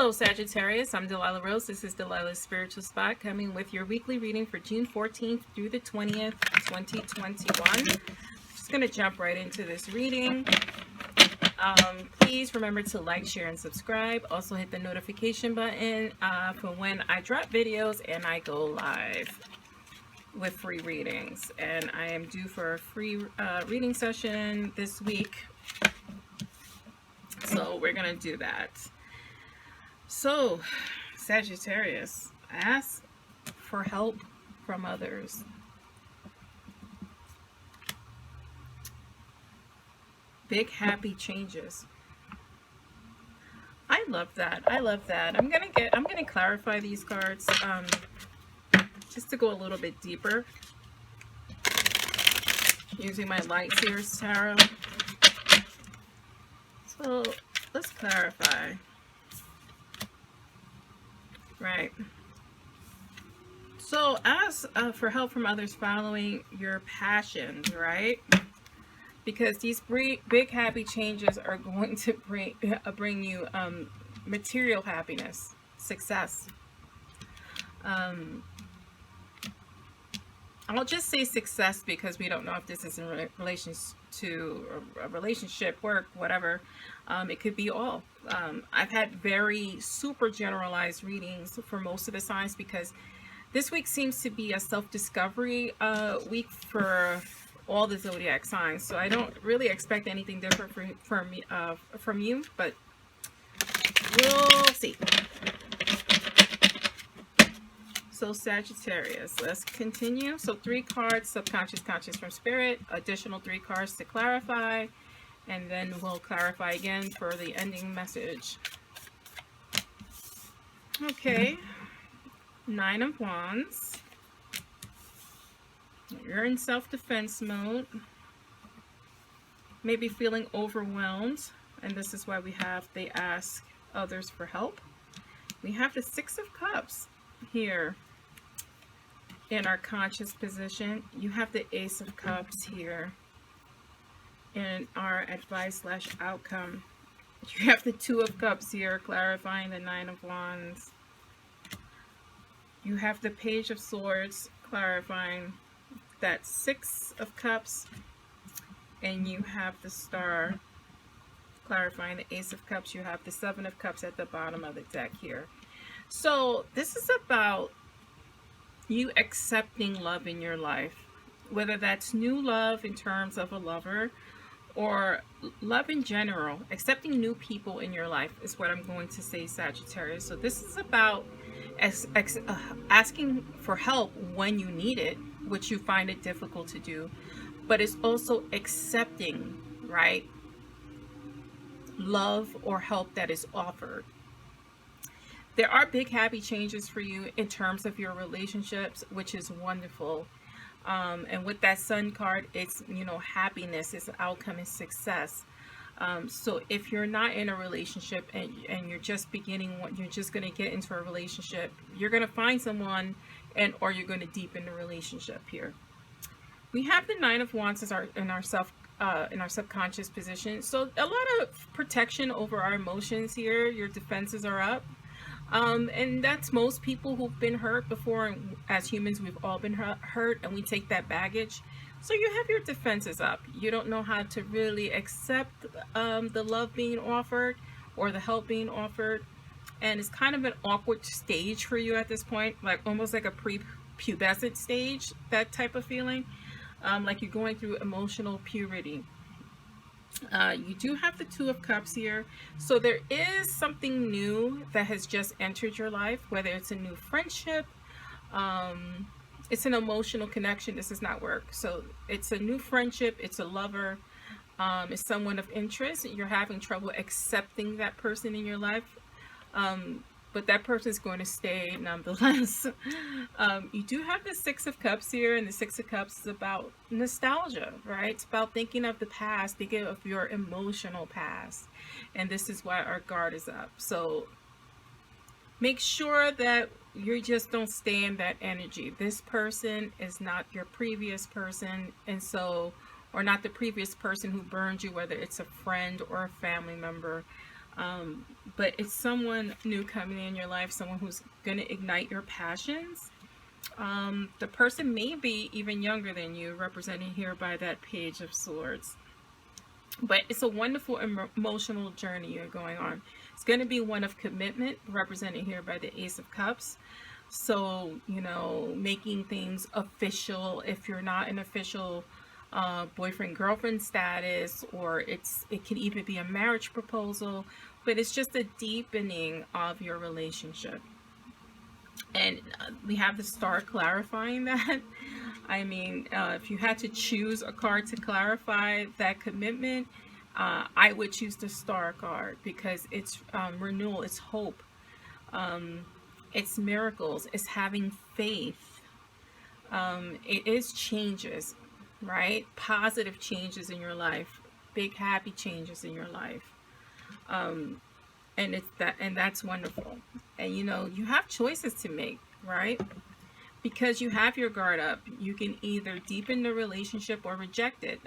Hello Sagittarius, I'm Delilah Rose. This is Delilah's Spiritual Spot, coming with your weekly reading for June 14th through the 20th, 2021. Just going to jump right into this reading. Please remember to like, share, and subscribe. Also hit the notification button for when I drop videos and I go live with free readings. And I am due for a free reading session this week, so we're going to do that. So, Sagittarius, ask for help from others. Big happy changes. I love that. I love that. I'm gonna clarify these cards just to go a little bit deeper using my Light Seers Tarot. So let's clarify. Right. So ask for help from others following your passions, right? Because these big happy changes are going to bring you material happiness, success. I'll just say success because we don't know if this is in relation to a relationship, work, whatever. It could be all. I've had very super generalized readings for most of the signs because this week seems to be a self-discovery week for all the zodiac signs. So I don't really expect anything different from you, but we'll see. So Sagittarius, let's continue. So 3 cards, subconscious, conscious from spirit, additional 3 cards to clarify, and then we'll clarify again for the ending message. Okay, 9 of Wands. You're in self-defense mode, maybe feeling overwhelmed, and this is why we have they ask others for help. We have the 6 of Cups here in our conscious position. You have the Ace of Cups here in our advice/outcome. You have the 2 of Cups here clarifying the 9 of Wands. You have the Page of Swords clarifying that 6 of Cups, and you have the Star clarifying the Ace of Cups. You have the 7 of Cups at the bottom of the deck here. So this is about you accepting love in your life, whether that's new love in terms of a lover or love in general. Accepting new people in your life is what I'm going to say, Sagittarius. So this is about asking for help when you need it, which you find it difficult to do, but it's also accepting, right, love or help that is offered. There are big happy changes for you in terms of your relationships, which is wonderful. And with that Sun card, it's, you know, happiness, it's outcome and success. So if you're not in a relationship and you're just beginning, you're just going to get into a relationship, you're going to find someone or you're going to deepen the relationship here. We have the 9 of Wands as in our subconscious position. So a lot of protection over our emotions here. Your defenses are up. And that's most people who've been hurt before. And as humans, we've all been hurt, and we take that baggage. So you have your defenses up. You don't know how to really accept the love being offered or the help being offered. And it's kind of an awkward stage for you at this point, like almost like a pre-pubescent stage, that type of feeling, like you're going through emotional puberty. You do have the 2 of Cups here. So there is something new that has just entered your life, whether it's a new friendship, it's an emotional connection. This is not work. So it's a new friendship, it's a lover, it's someone of interest. You're having trouble accepting that person in your life, but that person is going to stay nonetheless. You do have the 6 of Cups here, and the 6 of Cups is about nostalgia, right? It's about thinking of the past, thinking of your emotional past, and this is why our guard is up. So make sure that you just don't stay in that energy. This person is not your previous person, and so, or not the previous person who burned you, whether it's a friend or a family member. But it's someone new coming in your life, someone who's going to ignite your passions. The person may be even younger than you, represented here by that Page of Swords. But it's a wonderful emotional journey you're going on. It's going to be one of commitment, represented here by the Ace of Cups. So, you know, making things official if you're not an official boyfriend girlfriend status, or it can even be a marriage proposal, but it's just a deepening of your relationship. And we have the star clarifying that. I mean, if you had to choose a card to clarify that commitment, I would choose the star card, because it's renewal, it's hope, it's miracles, it's having faith. It is changes, right? Positive changes in your life, big happy changes in your life. And that's wonderful. And you know, you have choices to make, right? Because you have your guard up. You can either deepen the relationship or reject it.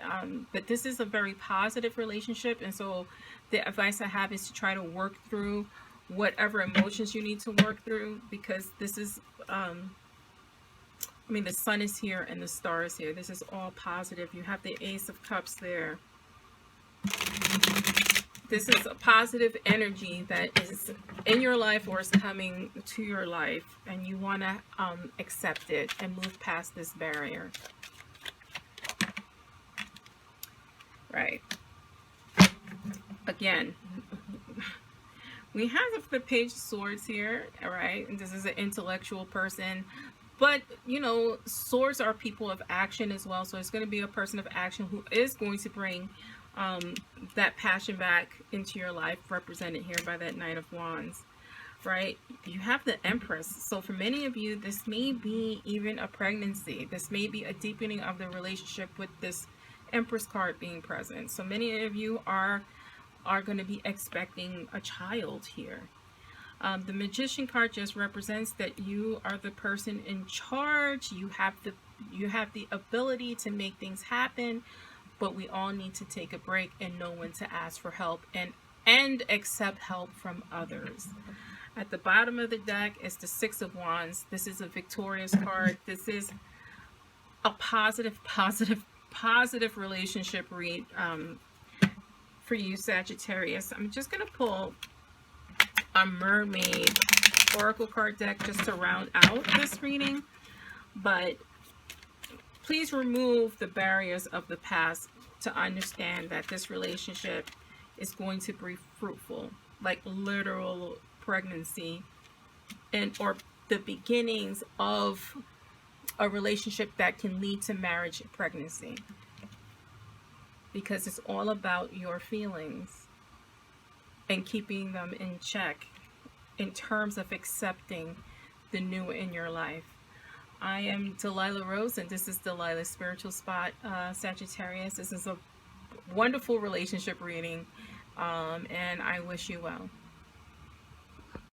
But this is a very positive relationship, and so the advice I have is to try to work through whatever emotions you need to work through, because this is I mean, the sun is here and the star is here. This is all positive. You have the Ace of Cups there. This is a positive energy that is in your life or is coming to your life, and you want to accept it and move past this barrier. Right. Again, we have the Page of Swords here, all right? And this is an intellectual person. But, you know, swords are people of action as well. So it's going to be a person of action who is going to bring that passion back into your life, represented here by that Knight of Wands, right? You have the Empress. So for many of you, this may be even a pregnancy. This may be a deepening of the relationship with this Empress card being present. So many of you are going to be expecting a child here. The Magician card just represents that you are the person in charge. You have the ability to make things happen, but we all need to take a break and know when to ask for help and accept help from others. At the bottom of the deck is the Six of Wands. This is a victorious card. This is a positive relationship read for you, Sagittarius. I'm just going to pull a Mermaid Oracle card deck just to round out this reading, but please remove the barriers of the past to understand that this relationship is going to be fruitful, like literal pregnancy, or the beginnings of a relationship that can lead to marriage and pregnancy, because it's all about your feelings and keeping them in check in terms of accepting the new in your life. I am Delilah Rose, and this is Delilah's Spiritual Spot, Sagittarius. This is a wonderful relationship reading, and I wish you well.